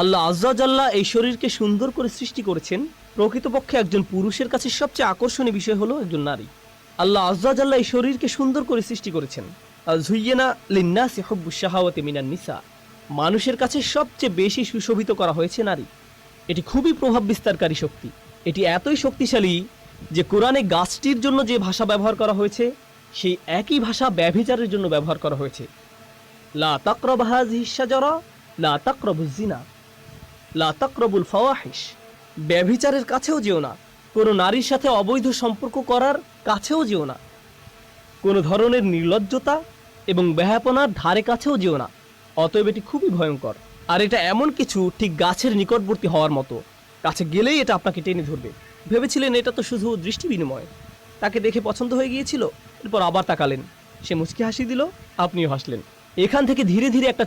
আল্লাহ আজ্জা জাল্লা এই শরীরকে সুন্দর করে সৃষ্টি করেছেন। প্রকৃতপক্ষে একজন পুরুষের কাছে সবচেয়ে আকর্ষণীয় বিষয় হলো একজন নারী। আল্লাহ আজ্জা জাল্লা এই শরীরকে সুন্দর করে সৃষ্টি করেছেন। যুইয়িনা লিন্নাসি হুব্বুশ শাহাওয়াতি মিনান নিসা, মানুষের কাছে সবচেয়ে বেশি সুশোভিত করা হয়েছে নারী। এটি খুবই প্রভাব বিস্তারকারী শক্তি। এটি এতই শক্তিশালী যে কোরআনে গাছটির জন্য যে ভাষা ব্যবহার করা হয়েছে সেই একই ভাষা ব্যভিচারের জন্য ব্যবহার করা হয়েছে। লা তাকরাবু হাযিহিশ শাজারা লা তাকরাবুজ জিনা লা তাকরাবুল ফাওয়াহিশ, ব্যভিচারের কাছেও যেও না, কোনো নারীর সাথে অবৈধ সম্পর্ক করার কাছেও যেও না, কোনো ধরনের নির্লজ্জতা এবং বেহায়াপনার ধারে কাছেও যেও না। অতএব এটি খুবই ভয়ঙ্কর। আর এটা এমন কিছু ঠিক গাছের নিকটবর্তী হওয়ার মতো, কাছে গেলেই এটা আপনাকে টেনে ধরবে। ভেবেছিলেন এটা তো শুধু দৃষ্টি বিনিময়, তাকে দেখে পছন্দ হয়ে গিয়েছিল, এরপর আবার তাকালেন, সে মুচকি হাসি দিল, আপনিও হাসলেন। এখান থেকে ধীরে ধীরে একটা